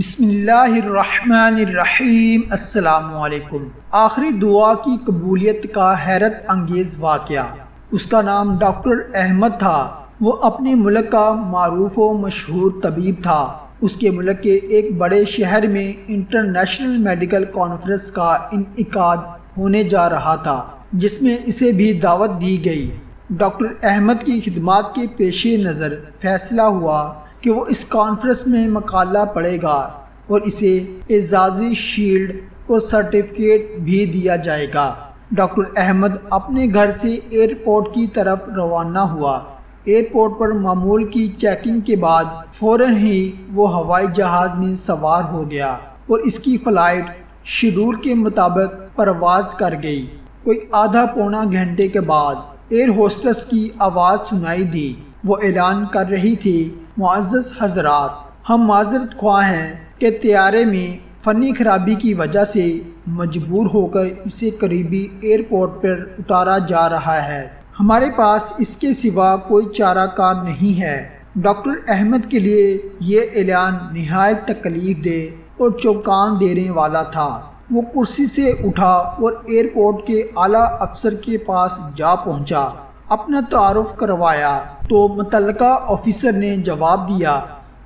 بسم اللہ الرحمن الرحیم۔ السلام علیکم۔ آخری دعا کی قبولیت کا حیرت انگیز واقعہ۔ اس کا نام ڈاکٹر احمد تھا۔ وہ اپنے ملک کا معروف و مشہور طبیب تھا۔ اس کے ملک کے ایک بڑے شہر میں انٹرنیشنل میڈیکل کانفرنس کا انعقاد ہونے جا رہا تھا، جس میں اسے بھی دعوت دی گئی۔ ڈاکٹر احمد کی خدمات کے پیش نظر فیصلہ ہوا کہ وہ اس کانفرنس میں مقالہ پڑھے گا اور اسے اعزازی شیلڈ اور سرٹیفکیٹ بھی دیا جائے گا۔ ڈاکٹر احمد اپنے گھر سے ایئرپورٹ کی طرف روانہ ہوا۔ ایئرپورٹ پر معمول کی چیکنگ کے بعد فوراً ہی وہ ہوائی جہاز میں سوار ہو گیا اور اس کی فلائٹ شیڈول کے مطابق پرواز کر گئی۔ کوئی آدھا پونا گھنٹے کے بعد ایئر ہوسٹس کی آواز سنائی دی۔ وہ اعلان کر رہی تھی، معزز حضرات، ہم معذرت خواہ ہیں کہ طیارے میں فنی خرابی کی وجہ سے مجبور ہو کر اسے قریبی ایئرپورٹ پر اتارا جا رہا ہے۔ ہمارے پاس اس کے سوا کوئی چارہ کار نہیں ہے۔ ڈاکٹر احمد کے لیے یہ اعلان نہایت تکلیف دہ اور چونکا دینے والا تھا۔ وہ کرسی سے اٹھا اور ایئرپورٹ کے اعلیٰ افسر کے پاس جا پہنچا۔ اپنا تعارف کروایا تو متعلقہ آفیسر نے جواب دیا،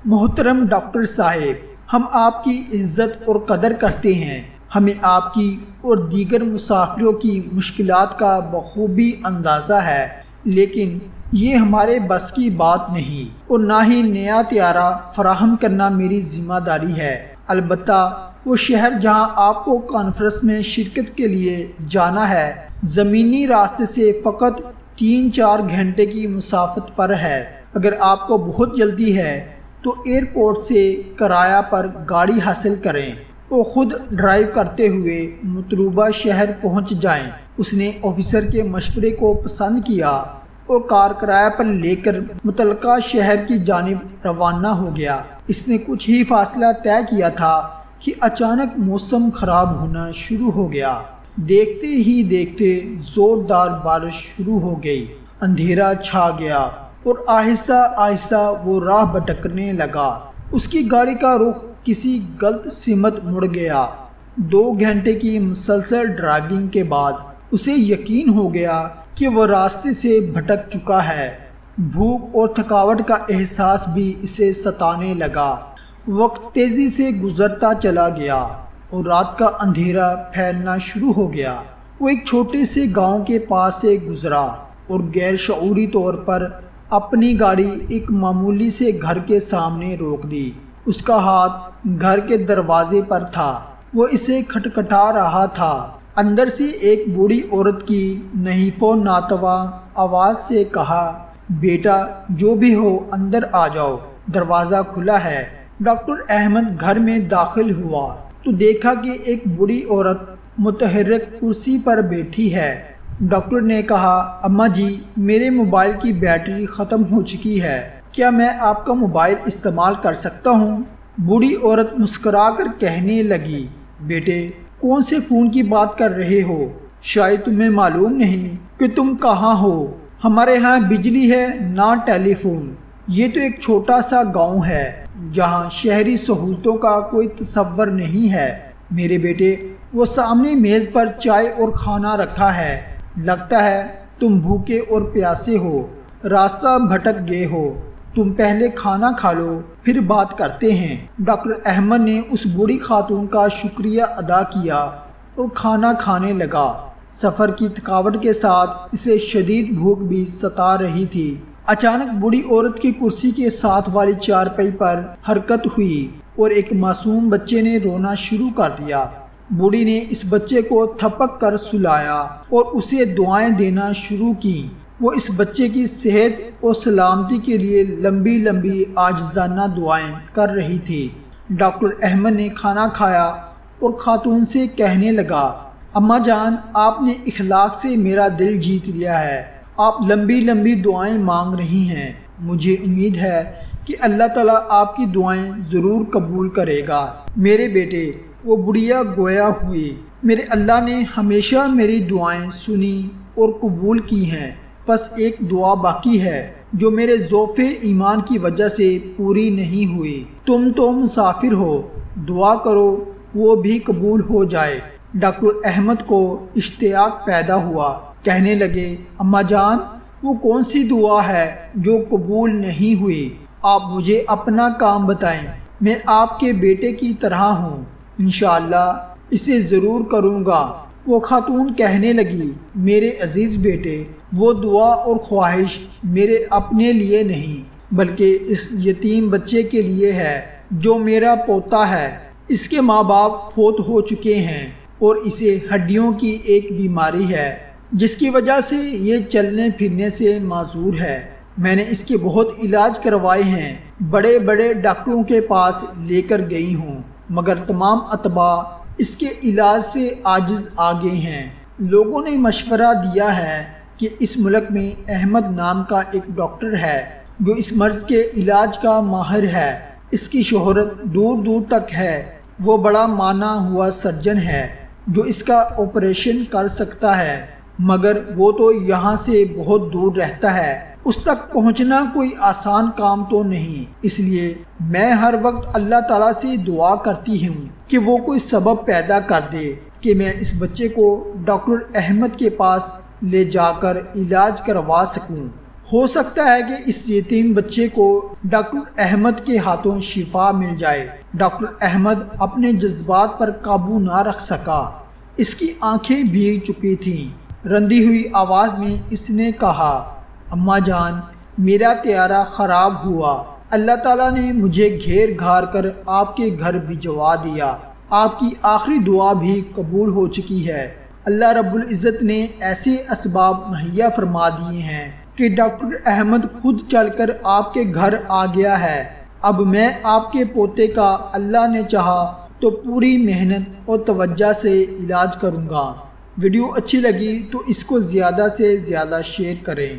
محترم ڈاکٹر صاحب، ہم آپ کی عزت اور قدر کرتے ہیں۔ ہمیں آپ کی اور دیگر مسافروں کی مشکلات کا بخوبی اندازہ ہے، لیکن یہ ہمارے بس کی بات نہیں اور نہ ہی نیا طیارہ فراہم کرنا میری ذمہ داری ہے۔ البتہ وہ شہر جہاں آپ کو کانفرنس میں شرکت کے لیے جانا ہے، زمینی راستے سے فقط 3-4 گھنٹے کی مسافت پر ہے۔ اگر آپ کو بہت جلدی ہے تو ایئرپورٹ سے کرایہ پر گاڑی حاصل کریں اور خود ڈرائیو کرتے ہوئے مطلوبہ شہر پہنچ جائیں۔ اس نے آفیسر کے مشورے کو پسند کیا اور کار کرایہ پر لے کر متعلقہ شہر کی جانب روانہ ہو گیا۔ اس نے کچھ ہی فاصلہ طے کیا تھا کہ اچانک موسم خراب ہونا شروع ہو گیا۔ دیکھتے ہی دیکھتے زوردار بارش شروع ہو گئی، اندھیرا چھا گیا اور آہستہ آہستہ وہ راہ بھٹکنے لگا۔ اس کی گاڑی کا رخ کسی غلط سمت مڑ گیا۔ 2 گھنٹے کی مسلسل ڈرائیونگ کے بعد اسے یقین ہو گیا کہ وہ راستے سے بھٹک چکا ہے۔ بھوک اور تھکاوٹ کا احساس بھی اسے ستانے لگا۔ وقت تیزی سے گزرتا چلا گیا اور رات کا اندھیرا پھیلنا شروع ہو گیا۔ وہ ایک چھوٹے سے گاؤں کے پاس سے گزرا اور غیر شعوری طور پر اپنی گاڑی ایک معمولی سے گھر کے سامنے روک دی۔ اس کا ہاتھ گھر کے دروازے پر تھا۔ وہ اسے کھٹکھٹا رہا تھا۔ اندر سے ایک بوڑھی عورت کی نحیف و ناتواں آواز سے کہا، بیٹا جو بھی ہو اندر آ جاؤ، دروازہ کھلا ہے۔ ڈاکٹر احمد گھر میں داخل ہوا تو دیکھا کہ ایک بوڑھی عورت متحرک کرسی پر بیٹھی ہے۔ ڈاکٹر نے کہا، اماں جی، میرے موبائل کی بیٹری ختم ہو چکی ہے، کیا میں آپ کا موبائل استعمال کر سکتا ہوں؟ بوڑھی عورت مسکرا کر کہنے لگی، بیٹے کون سے فون کی بات کر رہے ہو؟ شاید تمہیں معلوم نہیں کہ تم کہاں ہو۔ ہمارے ہاں بجلی ہے نہ ٹیلی فون۔ یہ تو ایک چھوٹا سا گاؤں ہے جہاں شہری سہولتوں کا کوئی تصور نہیں ہے۔ میرے بیٹے، وہ سامنے میز پر چائے اور کھانا رکھا ہے۔ لگتا ہے تم بھوکے اور پیاسے ہو، راستہ بھٹک گئے ہو۔ تم پہلے کھانا کھا لو، پھر بات کرتے ہیں۔ ڈاکٹر احمد نے اس بوڑھی خاتون کا شکریہ ادا کیا اور کھانا کھانے لگا۔ سفر کی تھکاوٹ کے ساتھ اسے شدید بھوک بھی ستا رہی تھی۔ اچانک بوڑھی عورت کی کرسی کے ساتھ والی چارپائی پر حرکت ہوئی اور ایک معصوم بچے نے رونا شروع کر دیا۔ بوڑھی نے اس بچے کو تھپک کر سلایا اور اسے دعائیں دینا شروع کی۔ وہ اس بچے کی صحت اور سلامتی کے لیے لمبی لمبی عاجزانہ دعائیں کر رہی تھی۔ ڈاکٹر احمد نے کھانا کھایا اور خاتون سے کہنے لگا، اماں جان، آپ نے اخلاق سے میرا دل جیت لیا ہے۔ آپ لمبی لمبی دعائیں مانگ رہی ہیں۔ مجھے امید ہے کہ اللہ تعالیٰ آپ کی دعائیں ضرور قبول کرے گا۔ میرے بیٹے، وہ بڑھیا گویا ہوئی، میرے اللہ نے ہمیشہ میری دعائیں سنی اور قبول کی ہیں۔ بس ایک دعا باقی ہے جو میرے ضعف ایمان کی وجہ سے پوری نہیں ہوئی۔ تم تو مسافر ہو، دعا کرو وہ بھی قبول ہو جائے۔ ڈاکٹر احمد کو اشتیاق پیدا ہوا، کہنے لگے اماں جان وہ کون سی دعا ہے جو قبول نہیں ہوئی؟ آپ مجھے اپنا کام بتائیں، میں آپ کے بیٹے کی طرح ہوں، انشاءاللہ اسے ضرور کروں گا۔ وہ خاتون کہنے لگی میرے عزیز بیٹے، وہ دعا اور خواہش میرے اپنے لیے نہیں بلکہ اس یتیم بچے کے لیے ہے جو میرا پوتا ہے۔ اس کے ماں باپ فوت ہو چکے ہیں اور اسے ہڈیوں کی ایک بیماری ہے جس کی وجہ سے یہ چلنے پھرنے سے معذور ہے۔ میں نے اس کے بہت علاج کروائے ہیں، بڑے بڑے ڈاکٹروں کے پاس لے کر گئی ہوں، مگر تمام اطباء اس کے علاج سے عاجز آ گئے ہیں۔ لوگوں نے مشورہ دیا ہے کہ اس ملک میں احمد نام کا ایک ڈاکٹر ہے جو اس مرض کے علاج کا ماہر ہے، اس کی شہرت دور دور تک ہے، وہ بڑا مانا ہوا سرجن ہے جو اس کا آپریشن کر سکتا ہے، مگر وہ تو یہاں سے بہت دور رہتا ہے، اس تک پہنچنا کوئی آسان کام تو نہیں۔ اس لیے میں ہر وقت اللہ تعالیٰ سے دعا کرتی ہوں کہ وہ کوئی سبب پیدا کر دے کہ میں اس بچے کو ڈاکٹر احمد کے پاس لے جا کر علاج کروا سکوں۔ ہو سکتا ہے کہ اس یتیم بچے کو ڈاکٹر احمد کے ہاتھوں شفا مل جائے۔ ڈاکٹر احمد اپنے جذبات پر قابو نہ رکھ سکا، اس کی آنکھیں بھیگ چکی تھیں۔ رندی ہوئی آواز میں اس نے کہا اماں جان میرا طیارہ خراب ہوا، اللہ تعالیٰ نے مجھے گھیر گھار کر آپ کے گھر بھجوا دیا، آپ کی آخری دعا بھی قبول ہو چکی ہے۔ اللہ رب العزت نے ایسے اسباب مہیا فرما دیے ہیں کہ ڈاکٹر احمد خود چل کر آپ کے گھر آ گیا ہے۔ اب میں آپ کے پوتے کا اللہ نے چاہا تو پوری محنت اور توجہ سے علاج کروں گا۔ ویڈیو اچھی لگی تو اس کو زیادہ سے زیادہ شیئر کریں۔